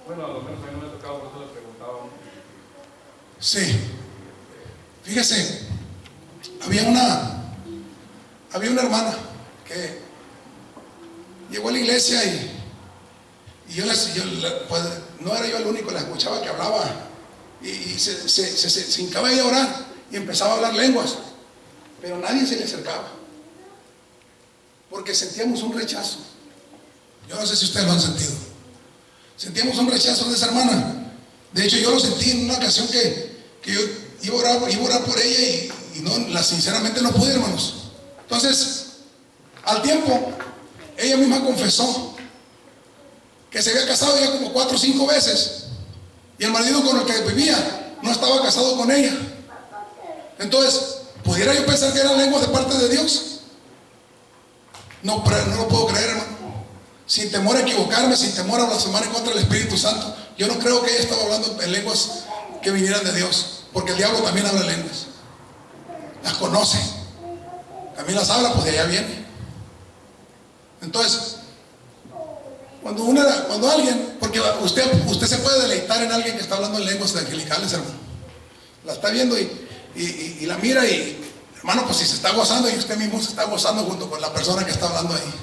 Bueno, a lo menos a mí no me ha tocado, por eso le preguntaba. Sí. Fíjese, había una hermana que llegó a la iglesia y pues, no era yo el único, la escuchaba que hablaba y se hincaba ella a orar y empezaba a hablar lenguas, pero nadie se le acercaba porque sentíamos un rechazo. Yo no sé si ustedes lo han sentido. Sentíamos un rechazo de esa hermana. De hecho, yo lo sentí en una ocasión que yo iba a orar por ella y no, sinceramente no pude, hermanos. Entonces, al tiempo, ella misma confesó que se había casado ya como 4 o 5 veces y el marido con el que vivía no estaba casado con ella. Entonces, ¿pudiera yo pensar que eran lenguas de parte de Dios? No lo puedo creer, hermano. Sin temor a equivocarme, sin temor a blasfemar en contra del Espíritu Santo, yo no creo que ella estaba hablando en lenguas que vinieran de Dios, porque el diablo también habla lenguas, las conoce, también las habla, pues de allá viene. Entonces, cuando alguien, porque usted se puede deleitar en alguien que está hablando en lenguas angelicales, hermano, la está viendo y la mira y, hermano, pues si se está gozando y usted mismo se está gozando junto con la persona que está hablando ahí.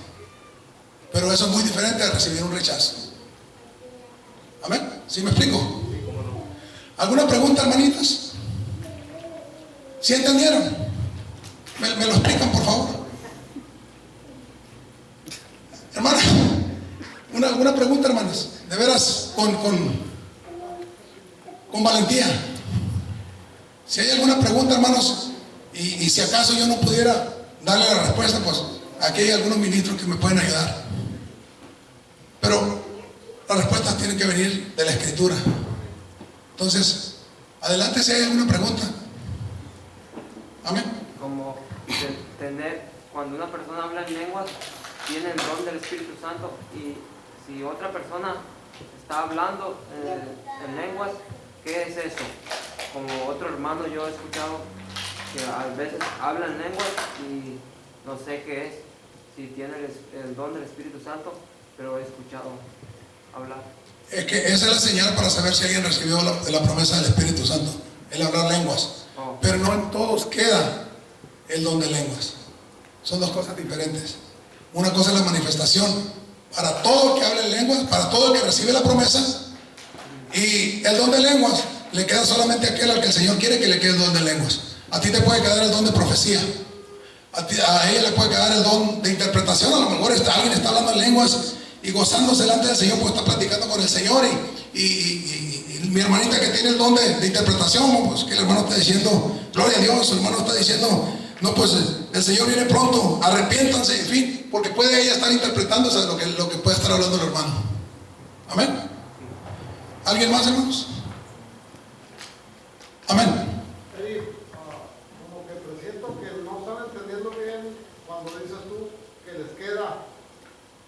Pero eso es muy diferente a recibir un rechazo. ¿Amén? ¿Sí me explico? ¿Alguna pregunta, hermanitas? ¿Sí entendieron? ¿Me lo explican, por favor? Hermana, ¿alguna pregunta, hermanas? De veras, con valentía. Si hay alguna pregunta, hermanos, y si acaso yo no pudiera darle la respuesta, pues aquí hay algunos ministros que me pueden ayudar. Pero las respuestas tienen que venir de la Escritura. Entonces, adelante si hay alguna pregunta. Amén. Como cuando una persona habla en lenguas, tiene el don del Espíritu Santo, y si otra persona está hablando en lenguas, ¿qué es eso? Como otro hermano, yo he escuchado que a veces habla en lenguas y no sé qué es, si tiene el don del Espíritu Santo, pero he escuchado hablar. Es que esa es la señal para saber si alguien recibió la promesa del Espíritu Santo, el hablar lenguas. Pero no en todos queda el don de lenguas. Son dos cosas diferentes. Una cosa es la manifestación para todo el que habla en lenguas, para todo el que recibe la promesa, y el don de lenguas le queda solamente a aquel al que el Señor quiere que le quede el don de lenguas. A ti te puede quedar el don de profecía, a ella le puede quedar el don de interpretación. A lo mejor alguien está hablando en lenguas y gozándose delante del Señor, pues está platicando con el Señor, y mi hermanita que tiene el don de interpretación, pues que el hermano está diciendo gloria a Dios, el hermano está diciendo no, pues el Señor viene pronto, arrepiéntanse, en fin, porque puede ella estar interpretando lo que puede estar hablando el hermano. Amén. ¿Alguien más, hermanos? Amén. Como que presiento que no están entendiendo bien cuando dices tú que les queda,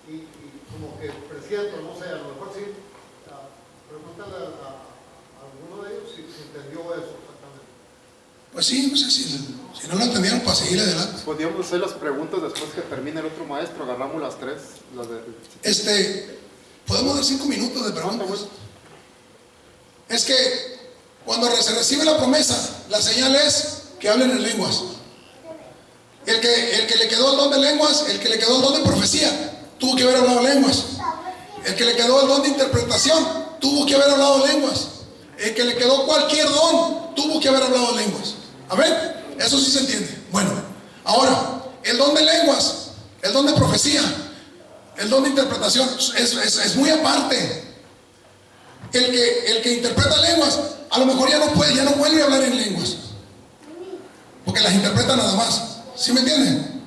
y como que presiento, no sé, a lo mejor sí, pregúntale a alguno de ellos si entendió eso exactamente. Pues sí, no sé si no lo entendieron, para seguir adelante. Podríamos hacer las preguntas después que termine el otro maestro, agarramos las 3. Podemos dar 5 minutos de preguntas. Es que cuando se recibe la promesa, la señal es que hablen en lenguas. El que le quedó el don de lenguas, el que le quedó el don de profecía, tuvo que haber hablado lenguas. El que le quedó el don de interpretación, tuvo que haber hablado lenguas. El que le quedó cualquier don, tuvo que haber hablado lenguas. Amén. Eso sí se entiende. Bueno, ahora, el don de lenguas, el don de profecía, el don de interpretación es muy aparte. El que interpreta lenguas, a lo mejor ya no vuelve a hablar en lenguas, porque las interpreta nada más. ¿Sí me entienden?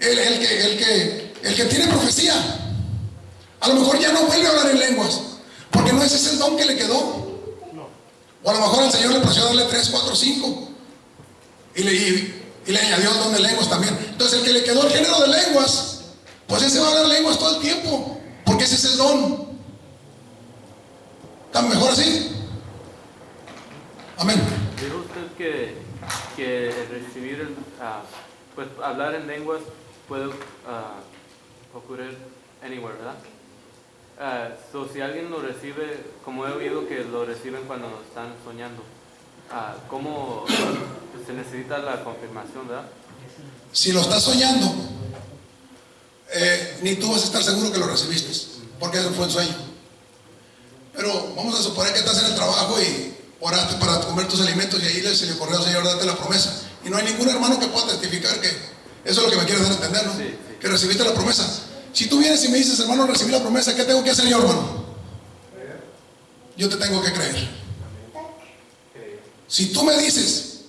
El que tiene profecía, a lo mejor ya no vuelve a hablar en lenguas, porque no ese es el don que le quedó. O a lo mejor el Señor le plació darle 3, 4, 5 y le añadió el don de lenguas también. Entonces el que le quedó el género de lenguas, pues ese va a hablar lenguas todo el tiempo, porque ese es el don. ¿Está mejor así? Amén. Dijo usted que recibir, pues hablar en lenguas puede ocurrir anywhere, ¿verdad? Si alguien lo recibe, como he oído que lo reciben cuando están soñando, ¿cómo se necesita la confirmación, verdad? Si lo estás soñando, ni tú vas a estar seguro que lo recibiste, porque eso fue un sueño. Pero vamos a suponer que estás en el trabajo y oraste para comer tus alimentos y ahí se le ocurrió al Señor darte la promesa. Y no hay ningún hermano que pueda testificar que eso es lo que me quieres dar a entender, ¿no? Sí. Que recibiste la promesa. Si tú vienes y me dices, hermano, recibí la promesa, ¿qué tengo que hacer yo, hermano? Yo te tengo que creer. Si tú me dices,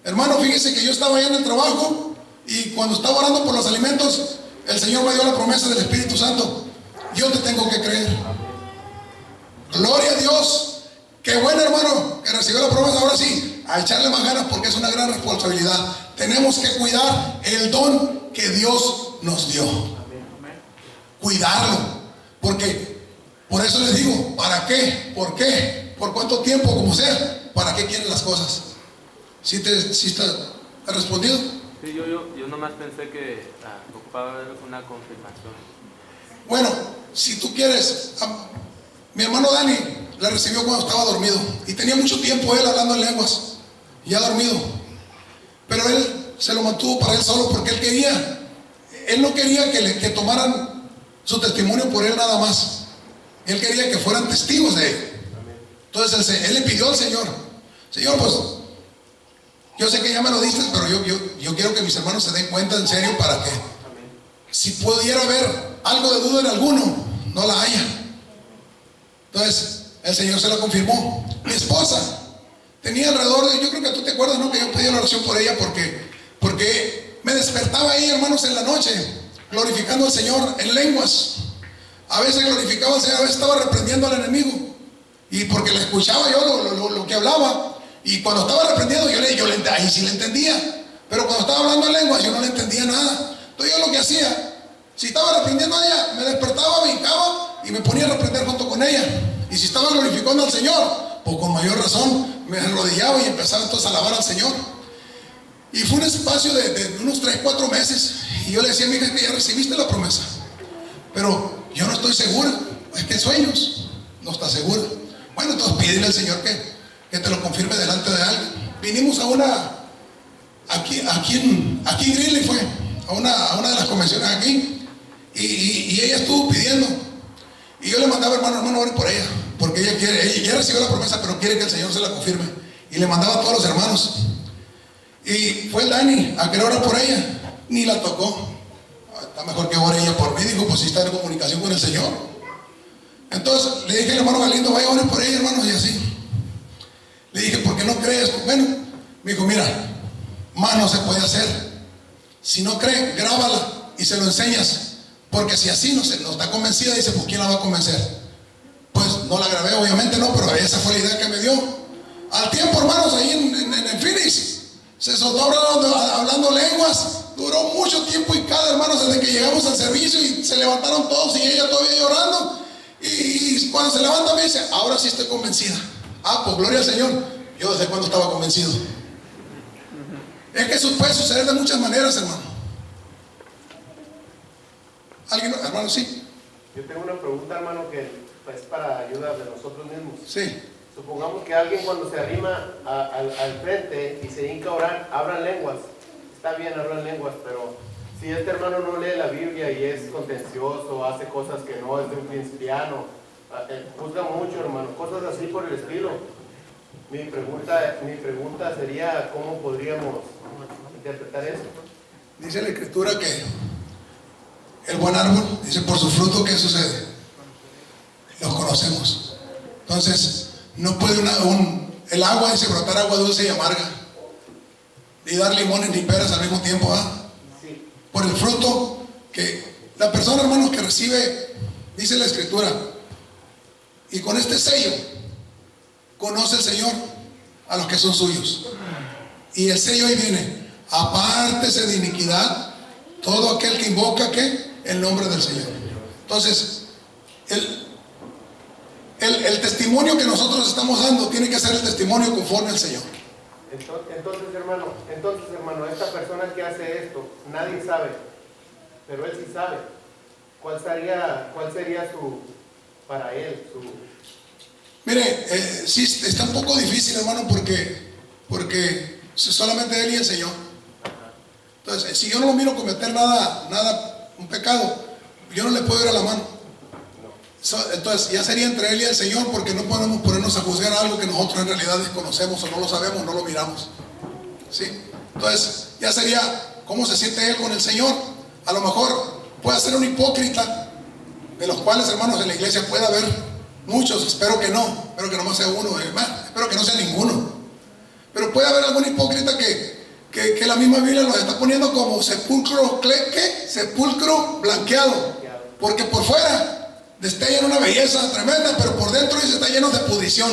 hermano, fíjese que yo estaba ahí en el trabajo y cuando estaba orando por los alimentos, el Señor me dio la promesa del Espíritu Santo, yo te tengo que creer. Gloria a Dios. Qué bueno, hermano, que recibió la promesa. Ahora sí, a echarle más ganas porque es una gran responsabilidad. Tenemos que cuidar el don que Dios nos dio. Cuidarlo. Porque, por eso les digo, ¿para qué? ¿Por qué? ¿Por cuánto tiempo? Como sea. ¿Para qué quieren las cosas? ¿Sí te has respondido? Sí, yo nomás pensé que ocupaba una confirmación. Bueno, si tú quieres, mi hermano Dani la recibió cuando estaba dormido y tenía mucho tiempo él hablando en lenguas, ya dormido, pero él se lo mantuvo para él solo porque él no quería que tomaran su testimonio por él nada más, él quería que fueran testigos de él. Entonces él le pidió al Señor, pues yo sé que ya me lo diste, pero yo quiero que mis hermanos se den cuenta en serio para que si pudiera haber algo de duda en alguno, no la haya. Entonces el Señor se la confirmó. Mi esposa tenía alrededor de, yo creo que tú te acuerdas, ¿no? Que yo pedí la oración por ella porque me despertaba ahí, hermanos, en la noche glorificando al Señor en lenguas. A veces glorificaba al Señor, a veces estaba reprendiendo al enemigo, y porque le escuchaba yo lo que hablaba, y cuando estaba reprendiendo ahí sí le entendía, pero cuando estaba hablando en lenguas yo no le entendía nada. Entonces yo lo que hacía, si estaba reprendiendo a ella, me despertaba, brincaba y me ponía a reprender junto con ella. Y si estaba glorificando al Señor, pues con mayor razón me arrodillaba y empezaba entonces a alabar al Señor. Y fue un espacio de unos 3-4 meses. Y yo le decía a mi hija que ya recibiste la promesa, pero yo no estoy segura. Es que sueños, no está segura. Bueno, entonces pídele al Señor que te lo confirme delante de alguien. Vinimos a aquí en Greeley fue, a una de las convenciones aquí. Y ella estuvo pidiendo. Y yo le mandaba, hermano, ore por ella, porque ella ya recibió la promesa, pero quiere que el Señor se la confirme. Y le mandaba a todos los hermanos. Y fue el Dani a querer orar por ella, ni la tocó. Está mejor que ore ella por mí, dijo, pues si está en comunicación con el Señor. Entonces le dije al hermano Galindo, vaya, ore por ella, hermano, y así. Le dije, ¿por qué no crees? Bueno, me dijo, mira, más no se puede hacer. Si no cree, grábala y se lo enseñas. Porque si así no está convencida, dice, pues ¿quién la va a convencer? Pues no la grabé, obviamente no, pero esa fue la idea que me dio. Al tiempo, hermanos, ahí en Phoenix, se soltó hablando lenguas, duró mucho tiempo y cada hermano, desde que llegamos al servicio y se levantaron todos y ella todavía llorando. Y cuando se levanta me dice, ahora sí estoy convencida. Pues gloria al Señor. Yo desde cuando estaba convencido. Es que eso puede suceder de muchas maneras, hermano. ¿Alguien, hermano? Sí. Yo tengo una pregunta, hermano, que es para ayuda de nosotros mismos. Sí. Supongamos que alguien cuando se arrima al frente y se hinca a orar, hablan lenguas. Está bien hablar lenguas, pero si este hermano no lee la Biblia y es contencioso, hace cosas que no es de un cristiano, juzga mucho, hermano, cosas así por el estilo. Mi pregunta sería, ¿cómo podríamos interpretar eso? Dice la Escritura que el buen árbol, dice, por su fruto, ¿qué sucede? Los conocemos. Entonces, no puede el agua, dice, brotar agua dulce y amarga, ni dar limones ni peras al mismo tiempo, Sí. Por el fruto que la persona, hermanos, que recibe, dice la Escritura, y con este sello conoce el Señor a los que son suyos. Y el sello ahí viene: apártese de iniquidad todo aquel que invoca el nombre del Señor. Entonces, el testimonio que nosotros estamos dando tiene que ser el testimonio conforme al Señor. Entonces, hermano, esta persona que hace esto, nadie sabe, pero él sí sabe. ¿Cuál sería para él. Mire, sí, está un poco difícil, hermano, porque solamente él y el Señor. Entonces, si yo no lo miro cometer nada, un pecado, yo no le puedo ir a la mano. Entonces, ya sería entre él y el Señor, porque no podemos ponernos a juzgar algo que nosotros en realidad desconocemos o no lo sabemos, no lo miramos. ¿Sí? Entonces, ya sería cómo se siente él con el Señor. A lo mejor puede ser un hipócrita, de los cuales, hermanos, en la iglesia puede haber muchos. Espero que no más sea uno, espero que no sea ninguno. Pero puede haber algún hipócrita que la misma Biblia los está poniendo como sepulcro, ¿qué? Sepulcro blanqueado, porque por fuera destellan una belleza tremenda, pero por dentro dice está lleno de pudrición.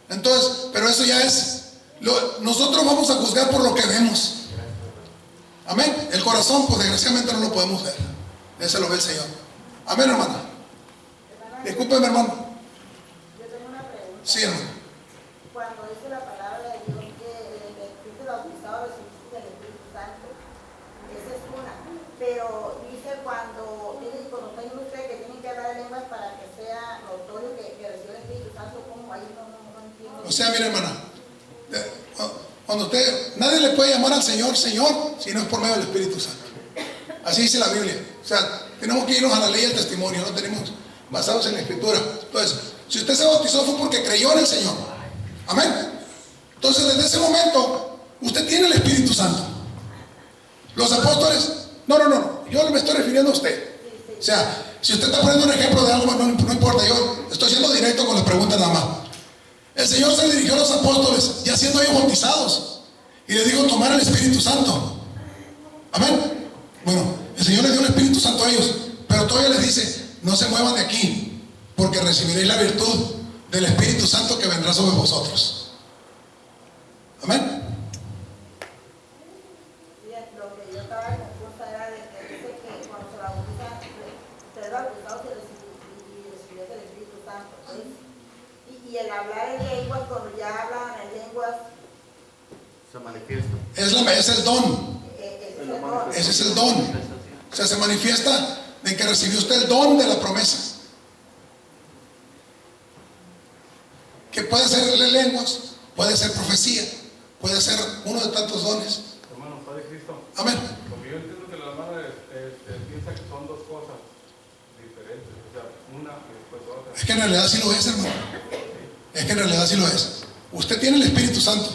Entonces, pero eso ya es, nosotros vamos a juzgar por lo que vemos. Amén. El corazón, pues desgraciadamente no lo podemos ver. Ese lo ve el Señor. Amén, hermana. Discúlpeme, hermano. Yo tengo una pregunta. Sí, hermano. Cuando dice la palabra de Dios que el Espíritu bautizado recibiste del Espíritu Santo, esa es una. Pero dice cuando está en usted que tienen que hablar en lenguas para que sea notorio que recibe el Espíritu Santo, ¿cómo? Ahí no entiendo. O sea, mire, hermana, cuando nadie le puede llamar al Señor Señor si no es por medio del Espíritu Santo. Así dice la Biblia. O sea, tenemos que irnos a la ley del testimonio, no tenemos basados en la Escritura. Entonces, si usted se bautizó fue porque creyó en el Señor. Amén. Entonces, desde ese momento, usted tiene el Espíritu Santo. Los apóstoles, no, yo me estoy refiriendo a usted. O sea, si usted está poniendo un ejemplo de algo, no importa, yo estoy siendo directo con las preguntas nada más. El Señor se dirigió a los apóstoles, ya siendo ellos bautizados, y les dijo tomar el Espíritu Santo. Amén. Bueno, el Señor les dio el Espíritu Santo a ellos, pero todavía les dice, no se muevan de aquí, porque recibiréis la virtud del Espíritu Santo que vendrá sobre vosotros. Amén. Bien, lo que yo estaba confusa era de que dice que cuando se bautiza, ustedes bautizados y recibieron el Espíritu Santo, ¿sí? Y el hablar en lenguas, cuando ya hablan en lenguas, Se manifiesta. Es el don. ese es el don. Ese es el don. O sea, se manifiesta de que recibió usted el don de la promesa. Que puede ser lenguas, puede ser profecía, puede ser uno de tantos dones. Hermano, Padre Cristo. Amén. Porque yo entiendo que la hermana piensa que son dos cosas diferentes. O sea, una y después otra. Es que en realidad sí lo es, hermano. Es que en realidad sí lo es. Usted tiene el Espíritu Santo,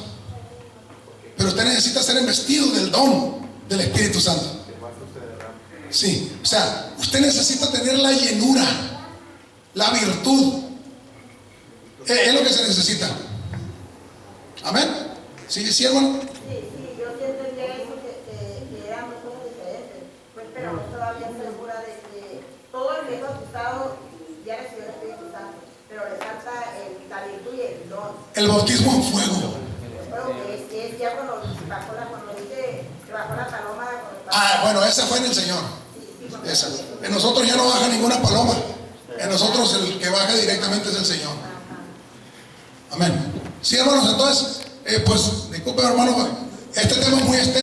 pero usted necesita ser investido del don del Espíritu Santo. Sí, o sea, usted necesita tener la llenura, la virtud. Es lo que se necesita. Amén. Sí, hermano. Sí, yo sí entendí eso, que eran dos cosas diferentes, pues, pero no estaba bien segura de que todo el que es bautizado ya recibió el Espíritu Santo, pero le falta la virtud y el don. El bautismo en fuego. Bueno, que es ya cuando dice que bajó la paloma. Bueno, esa fue en el Señor. Sí, Esa. En nosotros ya no baja ninguna paloma. En nosotros el que baja directamente es el Señor. Amén. Sí, hermanos, entonces, pues, disculpen, hermano, este tema es muy extenso.